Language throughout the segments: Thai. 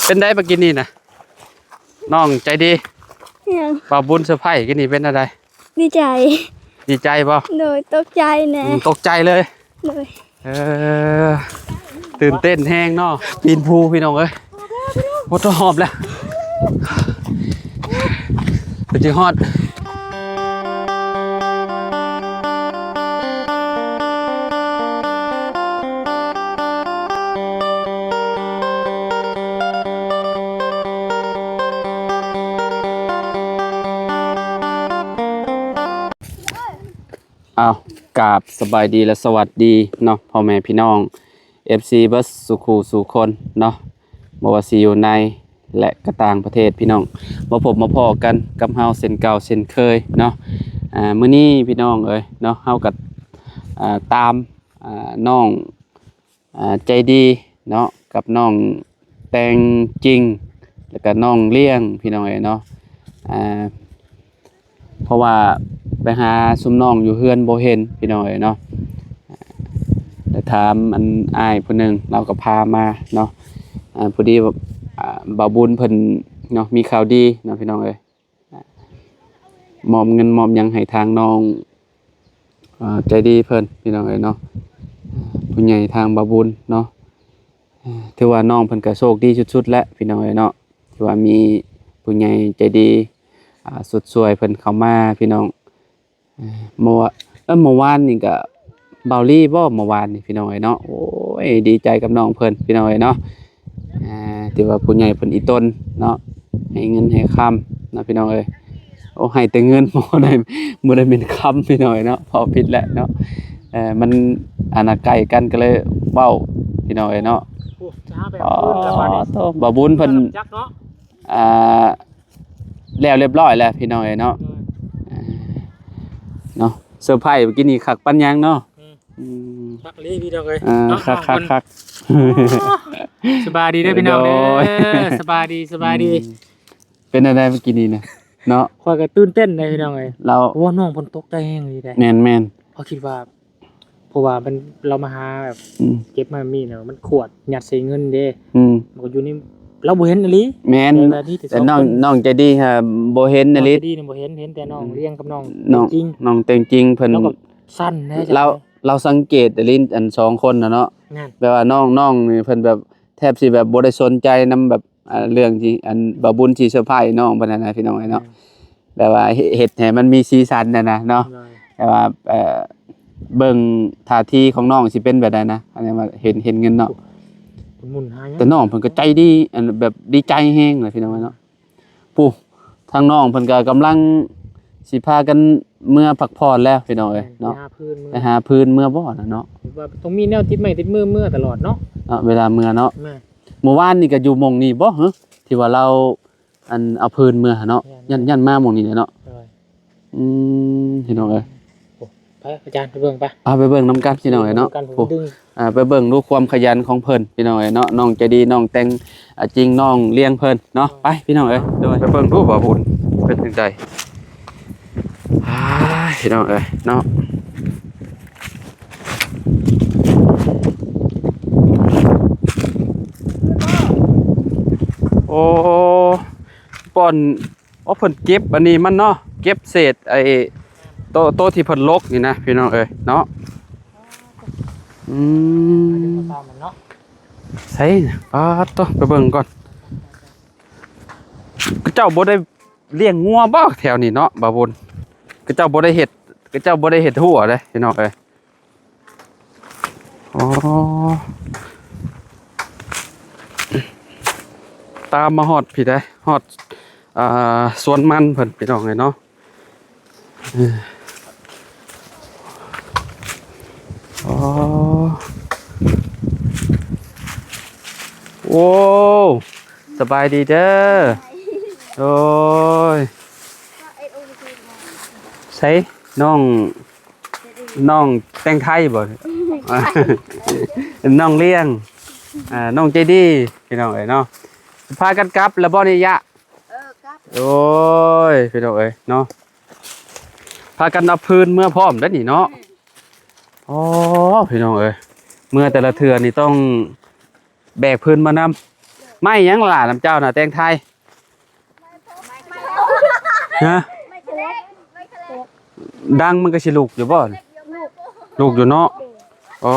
เป็นได้ปกินนี่นะน้องใจดียังบ่าวบุญเซอร์ไพรส์กินนี่เป็นอะไรดีใจดีใจป่ะโดยตกใจแน่ตกใจเลยโดยตื่นเต้นแห้งเนาะปีนภูพี่น้องเอ้ยโคตรหอบแล้วเป็นจีฮอดอ้าวกราบสบายดีและสวัสดีเนาะพ่อแม่พี่น้อง FC บัสสุขูสุคนเนาะบ่ว่าสิอยู่ในและก็ต่างประเทศพี่น้องมาพบมาพ้อกันกับเฮาเส้นเก่าเส้นเคยเนาะมื้อนี้พี่น้องเอ้ยเนาะเฮาก็ตามน้องใจดีเนาะกับน้องแตงจริงแล้วก็น้องเลี้ยงพี่น้องเอ้ยเนาะเพราะว่าไปหาซุมน้องอยู่เฮือนบ่เห็นพี่น้องเอ้ยเนาะได้ถามอันอ้ายผู้หนึงเราก็พามาเนาะพอดีบ่าวบุญเพิ่นเนาะมีข่าวดีเนาะพี่น้องเอ้ยมอบเงินมอบหยังให้ทางน้องใจดีเพิ่นพี่น้องเอ้ยเนาะผู้ใหญ่ทางบ่าวบุญเนาะถือว่าน้องเพิ่นก็โชคดีสุดๆแล้วพี่น้องเอ้ยเนาะที่ว่ามีผู้ใหญ่ใจดีสุดสวยเพิ่นเข้ามาพี่น้องเมื่อวานนี่ก็เบาลี่บ่เมื่อวานนี่พี่น้องเอ้ยเนาะโอ้ยดีใจกับน้องเพิ่นพี่น้องเอ้ยเนาะที่ว่าผู้ใหญ่เพิ่นอีต้นเนาะให้เงินให้คำเนาะพี่น้องเอ้ยโอ้ให้แต่เงินบ่ได้เป็นคำพี่น้องเอ้ยเนาะพอผิดแล้วเนาะมันอนาใกล้กันก็เลยเว้าพี่น้องเอ้ยเนาะโอ้จ้าแบบพื้นกับบ้านนี่โตบ่บุญเพิ่นแล้วเรียบร้อยแล้วพี่น้องเอ้ยเนาะเนาะเซอร์ไพรส์เมื่อกี้นี่คักปันยังเนาะคักลีพี่น้องเอ้ยคักสบายดีเด้อพี่น้องเด้อสบายดีเป็นอะไรเมื่อกี้นี่นะเนาะข้อยก็ตื่นเต้นเลยพี่น้องเอ้ยเราว่าน้องเพิ่นตกใจแฮงเลยได้แม่นเพราะคิดว่าเพราะว่ามันเรามาหาแบบเก็บมามีเนาะมันขวดยัดใส่เงินเด้มันก็อยู่นี่เราบ่เห็นอีหลีแม่นแต่น้องใจดีฮะบ่เห็นอีหลีใจดีบ่เห็นแต่น้องเลี้ยงกับน้องจริงน้องแต่งจริงเพิ่นสั้นแท้เราสังเกตอีหลีอัน2คนน่ะเนาะแบบว่าน้องนี่เพิ่นแบบแทบสิแบบบ่ได้สนใจนำแบบเรื่องที่อันบ่บุญสิเซอร์ไพรส์น้องปานนั้นนะพี่น้องเนาะแบบว่าเฮ็ดให้มันมีสีสันน่ะนะเนาะแต่ว่าเบิ่งท่าทีของน้องสิเป็นแบบใดนะอันนี้ว่าเห็นเงินเนาะแต่น้องเพิ่นก็ใจดีอันแบบดีใจแฮงเลยพี่น้องเนาะปู่ทางน้องเพิ่นก็กำลังสิพากันเมื่อพักผ่อนแล้วพี่น้องเอ้ยเนาะไปหาพื้นเมื่อบ่น่ะเนาะว่าต้องมีแนวติดไม้ติดมือเมื่อตลอดเนาะเวลาเมื่อเนาะเมื่อวานนี่ก็อยู่หม่องนี้บ่ฮะที่ว่าเราอันเอาพื้นเมื่อเนาะยันมาหม่องนี้เนาะพี่น้องเอ้ยไปอาจารย์ไปเบิ่งไปไปเบิ่งนำกันพี่น้องเอ้ยเนาะไปเบิ่งดูความขยันของเพิ่นพี่น้องเอ้ยเนาะน้องใจดีน้องแต่งจริงน้องเลี้ยงเพิ่นเนาะไปพี่น้องเอ้ยไปเบิ่งดูบ่บุญเป็นจังไดพี่น้องเอ้ยเนาะโอ้ป่อนเพิ่นเก็บอันนี้มันเนาะเก็บเศษไอ้โตที่เพิ่นลกนี่นะพี่น้องเอ้ยเนาะใช่โตไปเบิ่งก่อนเจ้าบ่ได้เลี้ยงงัวบ่แถวนี้เนาะบ่าวบุญเจ้าบ่ได้เฮ็ดหัวเด้พี่น้องเอ้ยตามมาฮอดพี่ได้ฮอดสวนมันเพิ่นพี่น้องเอ้ยเนาะโอ้สบายดีเด้อโอ้ยใช่น้องแต่งไทยบ่น้องเลี้ยงน้องใจดีพี่น้องเอ้ยเนาะพากันกลับแล้วบ่นี่ยะครับโอ้ยพี่น้องเอ้ยเนาะพากันเอาพื้นเมื่อพร้อมได้นี่เนาะอ๋อพี่น้องเอ้ยเมื่อแต่ละเทื่อนี่ต้องแบกพื้นมานำ ไม่หยังล่ะน้ำเจ้าน่ะแตงไทยฮะดังมันก็สิลูกอยู่บ่ลูกอยู่เนาะอ๋อ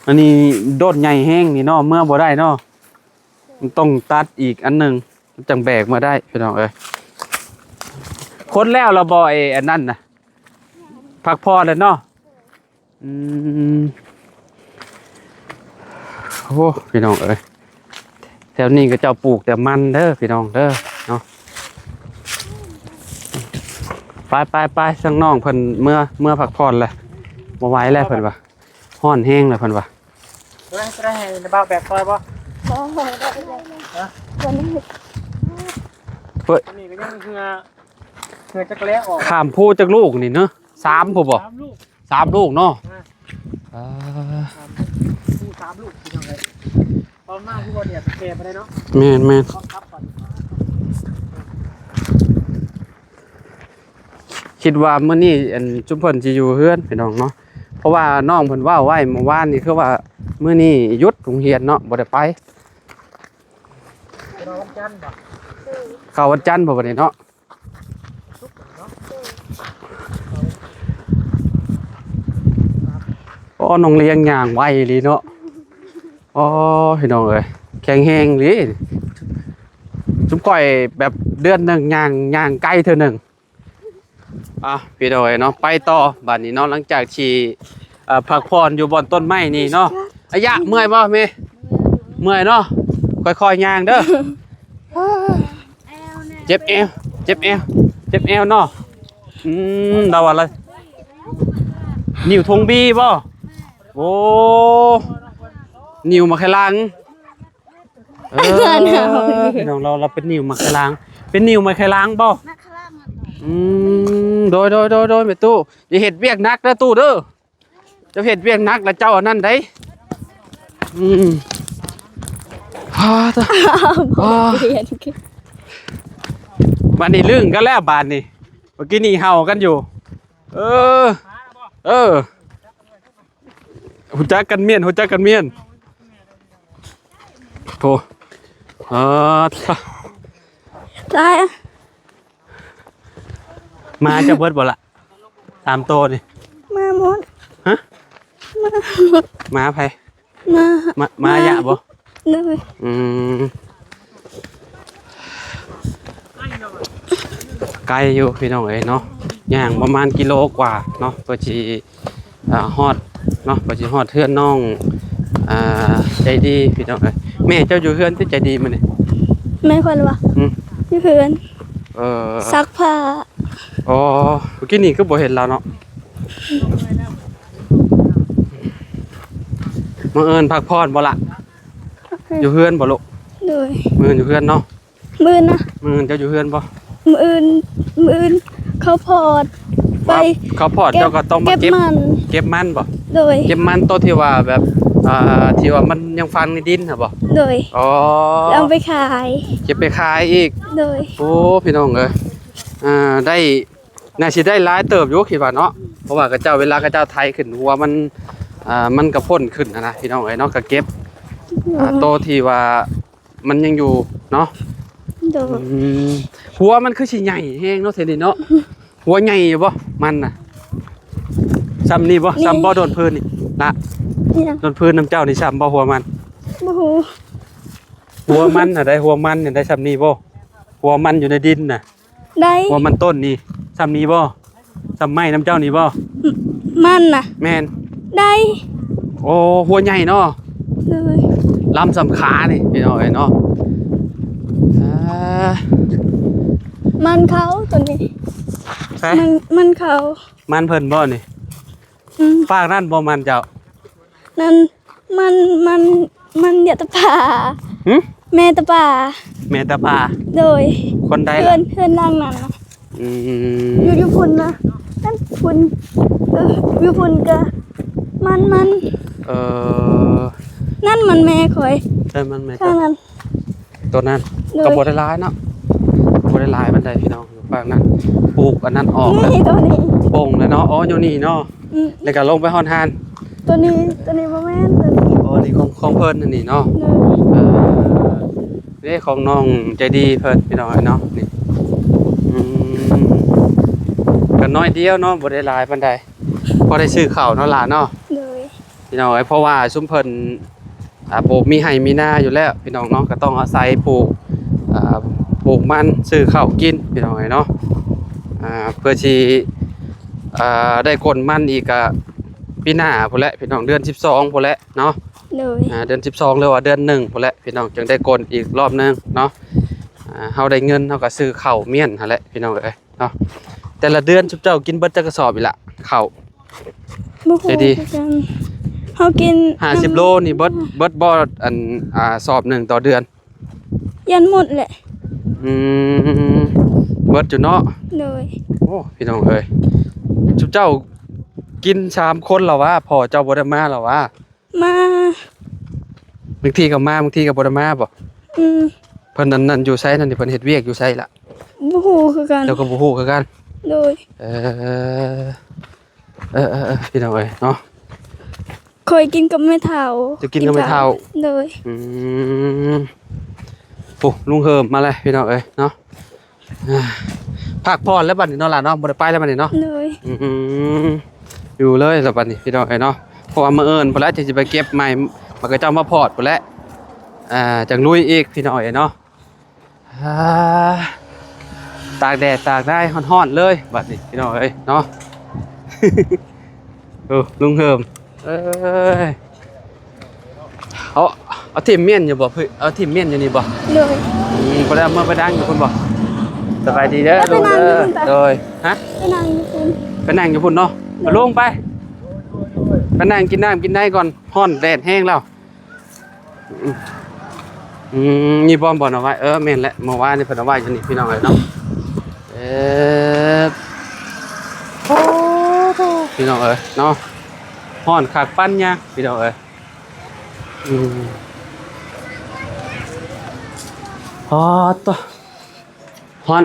อันนี้โดดใหญ่แห้งนี่เนาะเมื่อบ่ได้เนาะมันต้องตัดอีกอันหนึงจังแบกมาได้พี่น้องเอ้ยคนแล้วเราบ่ไอ้อันนั้นน่ะพักพอแล้วเนาะโอ้พี่น้องเอ้ยแถวนี้ก็เจ้าปลูกแต่มันเด้อพี่น้องเด้อเนาะไปสังน้องเพิ่นเมื่อพักผ่อนแหละบ่ไหวแล้วเพิ่นว่าฮ้อนแห้งแล้วเพิ่นว่า ได้ให้ในบ้าแบบซอยบ่ โอ้โหได้เลยวันนี้ อันนี้ก็ยังเหงื่อจักแล้ออก ข้ามผู้จักลูกนี่เนาะ3ผู้บ่ 3 ลูก 3ลูกเนาะ 3 ลูกพี่น้องเอ้ยตอนมาที่บ่เนี่ยเก็บไปได้เนาะ แม่น ต้องครับก่อน คิดว่ามื้อนี้อันจุมเพิ่นสิอยู่เฮือนพี่น้องเนาะเพราะว่าน้องเพิ่นเว้าไว้เมื่อวานนี่คือว่ามื้อนี้หยุดโรงเรียนเนาะบ่ได้ไป เราวันจันทร์บ่ เข้าวันจันทร์บ่บัดนี้เนาะอ๋อน้องเลี้ยงย่างไวอีหลีเนาะอ๋อพี่น้องเอ้ยแข็งแรงอีหลีจุมก้อยแบบเดือนหนึงย่างไกลเทื่อหนึงพี่น้องเอ้ยเนาะไปต่อบัดนี้เนาะหลังจากที่พักผ่อนอยู่บนต้นไม้นี่เนาะอายะเมื่อยบ่แม่เมื่อยเนาะค่อยๆย่างเด้อเจ็บเอวเนาะดาวอะไรนิ้วทงบีบ่โอ้นิ้วมาแค่ลังพี่น้องเราเป็นนิ้วมาแค่ลังเป็นนิ้วมาแค่ลังบ่โดยแม่ตู้อย่าเฮ็ดเวียกหนักเด้อตู้เด้อจะเฮ็ดเวียกหนักแล้วเจ้าอันนั้นได้พาตะบ้านนี้ลึ่งกันแล้วบ้านนี้เมื่อกี้นี่เห่ากันอยู่หุ่นจักกันเมียนโธ่ได้ มาจะเบิดบ่ละ3โตนี่ มาหมด ฮะมาไผ มาย ะบ่ เลย ไกลอยู่พี่น้องเอ้ยเนาะย่างประมาณกิโลกว่าเนาะก็สิฮอดเนาะก็สิฮอดเฮือนน้องใจดีพี่น้องเอ้ยแม่เจ้าอยู่เฮือนที่ใจดีมื้อนี่ แม่คนวะนี่เพื่อนซักผ้าอ๋อเมื่อกี้นี่ก็บ่เห็นแล้วเนาะมื้ออื่นพักผ่อนบ่ล่ะอยู่เฮือนบ่ลูก เลย มื้ออื่นอยู่เฮือนเนาะมื้อนะ มื้ออื่นเจ้าอยู่เฮือนบ่ มื้ออื่นเขาพอดไป เขาพอดเจ้าก็ต้องมาเก็บมันบ่ โดย เก็บมันตัวที่ว่าแบบที่ว่ามันยังฟังในดินน่ะบ่ โดย อ๋อ เอาไปขาย เก็บไปขายอีก โดย โอ้พี่น้องเอ้ยได้น่าสิได้หลายเติบอยู่คิดว่าเนาะเพราะว่าเจ้าเวลาเจ้าไทยขึ้นหัวมันก็พ่นขึ้นนะพี่น้องเอ้ยเนาะก็เก็บโตที่ว่ามันยังอยู่เนาะ โดย หัวมันคือสิใหญ่แฮงเนาะเทนี่เนาะหัวใหญ่อยู่บ่มันน่ะซ้ำนี่บ่ซ้ำบ่โดนพื้นนี่ละโดนพื้นน้ำเจ้านี่ซ้ำบ่หัวมัน บ่ฮู้ หัวมันน่ะได้หัวมันเนี่ยได้ซ้ำนี่บ่หัวมันอยู่ในดินน่ะ ได้ หัวมันต้นนี่ซ้ำนี่บ่ซ้ำไม้น้ำเจ้านี่บ่ มันน่ะ แม่น ได้ โอ้หัวใหญ่เนาะ เลย ลำสำขานี่พี่น้องเอ้ยเนาะมันเขาตัวนี้ ใช่ มันเขา มันเพิ่นบ่นี่ฝากนั่นบ่มันเจ้า นั่นมันเดี๋ยวตะป่า หึ แม่ตะป่า แม่ตาปา โดย คนใด เพื่อ ล่ะ นนั่งนั่นนะ อยู่พุ่นนะนั่นพุ่นอยู่พุ่นก็มัน นั่นมันแม่คอย ใช่มันแม่ ข้างนั้น ตัวนั้น โดย ก็บ่ได้หลายเนาะบ่ได้หลายปานใดพี่น้องฝากนั้นปลูกอันนั้นออกแล้ว นี่ตัวนี้ โป่งแล้วเนาะอ๋ออยู่นี่เนาะแล้วก็ลงไปฮอดหาน ตัวนี้บ่แม่นตัวนี้ อ๋อนี่ของเพิ่นนั่นนี่เนาะ เลย ด้ของน้องใจดีเพิ่นพี่น้องเนาะนี่ก็น้อยเดียวเนาะบ่ได้หลายปานใดพอได้ซื้อข้าวเนาะล่ะเนาะ เลย พี่น้องเพราะว่าซุมเพิ่นปลูกมีไร่มีนาอยู่แล้วพี่น้องเนาะก็ต้องอาศัยปลูกมันซื้อข้าวกินพี่น้องเนาะเพื่อที่ได้กลมันอีกก็ปีหน้าพุ่นแหละพี่น้องเดือน12พุ่นแหละเนาะ เลย เดือน12หรือว่าเดือน1พุ่นแหละพี่น้องจึงได้กลอีกรอบนึงเนาะเฮาได้เงินเฮาก็ซื้อข้าวเมี่ยนหั่นแหละพี่น้องเอ้ยเนาะแต่ละเดือนชุบเจ้ากินเบิดจักกระสอบอีกละข้าว บ่ฮู้คือกันเฮากิน50โลนี่เบิดบ่อันสอบหนึ่งต่อเดือน ยันหมดแหละ เบิดอยู่เนาะ เลย โอ้พี่น้องเอ้ยชุบเจ้ากิน3คนเหรอวะพ่อเจ้าบ่ได้มาเหรอวะ มา บางทีก็มาบางทีก็บ่ได้มาบ่ เพิ่นนั่นอยู่ไสนั่นนี่เพิ่นเฮ็ดเวียกอยู่ไสล่ะ บ่ฮู้คือกัน เจ้าก็บ่ฮู้คือกัน เลย พี่น้องเอ้ยเนาะ เคยกินกับแม่เฒ่า จะกินกับแม่เฒ่า เลย โอ้ลุงเฮิมมาเลยพี่น้องเอ้ยเนาะพักผ่อนแล้วบัดนี้เนาะล่ะเนาะบ่ได้ไปแล้วบัดนี้เนาะ เลย อยู่เลยแล้วบัดนี้พี่น้องเอ้ยเนาะเพราะว่ามื้ออื่นพุ่นแล้วจะไปเก็บใหม่มันก็เจ้ามาพอดพุ่นแล้วจังลุยอีกพี่น้องเอ้ยเนาะตากแดดตากได้ฮ้อนๆเลยบัดนี้พี่น้องเอ้ยเนาะ ลุงเฮิมเอาทีมเมียนอยู่บ่เพิ่นเอาทีมเมียนอยู่นี่บ่ เลย บ่ได้เมื่อไปดังอยู่พุ่นบ่สบายดีเด้อลุงเด้อโดยฮะ ไปนั่งอยู่คุณ ไปนั่งอยู่พุ่นเนาะมาลงไปนั่งกินน้ำกินได้ก่อนฮ้อนแดดแห้งแล้วนี่บอมบ่เอาไว้แม่นแหละเมื่อวานนี่เพิ่นเอาไว้อยู่นี่พี่น้องเอ้ยเนาะพี่น้องเอ้ยเนาะฮ้อนคักปั้นยะพี่น้องเอ้ยตัวฮ้อน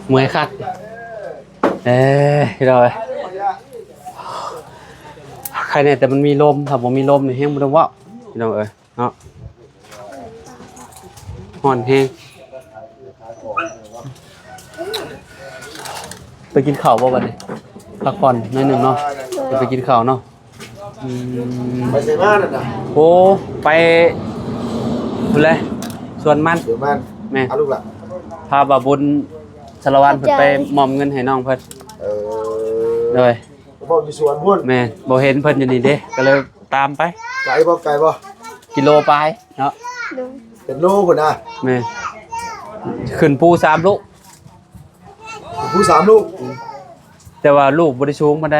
เมื่อยคักพี่น้องเอ้ยใครเนี่ยแต่มันมีลมถ้าบ่มีลมนี่แฮงบ่ได้ว่าพี่น้องเอ้ยเนาะฮ้อนแฮงไปกินข้าวบ่บัดนี้พักผ่อนหน่อยหนึงเนาะไปกินข้าวเนาะไปเซมานั่นน่ะโอ้ไปพุ่นเลยสวนมัน เดี๋ยวมัน แม่ เอาลูกล่ะ พาบ่าวบุญสารวัตรเพิ่นไปมอบเงินให้น้องเพิ่นเลย บ่มีสวนพุ่น แม่บ่เห็นเพิ่นอยู่นี่เด้ก็เลยตามไป ไกลบ่ กิโลปลายเนาะ เลย เป็นโลพุ่นน่ะ แม่ขึ้นภู3ลูก ผู้3ลูก แต่ว่าลูกบ่ได้สูงปานใด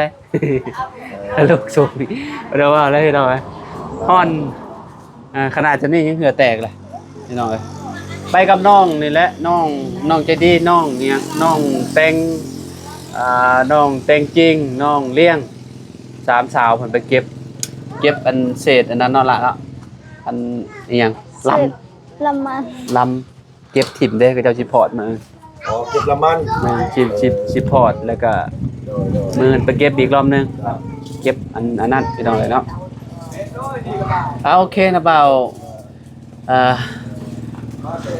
ลูกสูงนี่เดี๋ยวว่าอะไรพี่น้องเอ้ยฮ้อนขนาดจะนี่ยังเหงื่อแตกเลยพี่น้องเอ้ยไปกับน้องนี่แหละน้องใจดีน้องเนี่ยน้องแตงน้องแตงจริงน้องเลี้ยง3สาวเพิ่นไปเก็บอันเศษอันนั้นเนาะล่ะเนาะอันอีหยังลำมัน ลำเก็บถิ่มเด้ก็เจ้าสิพอร์ตมา อ๋อเก็บละมัน มันสิพอร์ตแล้วก็มื้อไปเก็บอีกรอบนึงเก็บอันนั้นพี่น้องเอ้ยเนาะโอเคนะเบา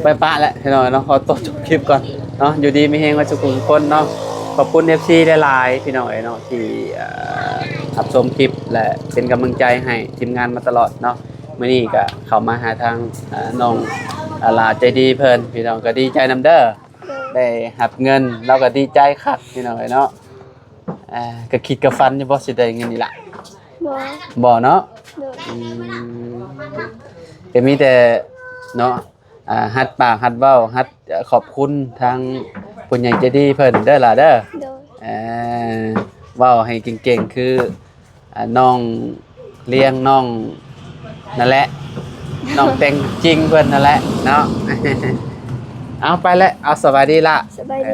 ไปปะแล้วพี่น้องเนาะขอตัวจบคลิปก่อนเนาะอยู่ดีมีเฮงว่าสุขุมคนเนาะขอบคุณ FC ได้หลายพี่น้องเนาะที่รับชมคลิปและเป็นกำลังใจให้ทีมงานมาตลอดเนาะมื้อนี้ก็เข้ามาหาทางน้องลาใจดีเพิ่นพี่น้องก็ดีใจนำเด้อได้รับเงินเราก็ดีใจคักพี่น้องเนาะก็คิดกับฟันอยู่บ่สิได้เงินนี่ล่ะบ่เนาะก็มีแต่เนาะฮัดปากฮัดเว้าฮัดขอบคุณทางผู้ใหญ่ใจดีเพิ่นเด้อล่ะเด้อเว้าให้เก่งๆคือน้องเลี้ยงน้องนั่นแหละน้องแต่งจริงเพิ่นนั่นแหละเนาะ เอาไปแล้วเอาสบายดีล่ะสบายดี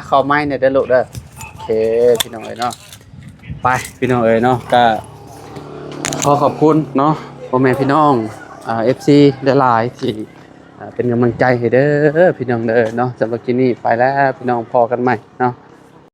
ขอไม้เนี่ยเด้อลูกเด้อโอเคพี่น้องเอ๋ยเนาะไปพี่น้องเอ๋ยเนาะก็ขอบคุณเนาะพ่อแม่พี่น้องFC หลายๆที่เป็นกำลังใจให้เด้อพี่น้องเด้อเนาะสำหรับคลิปนี้ไปแล้วพี่น้องพอกันใหม่เนาะ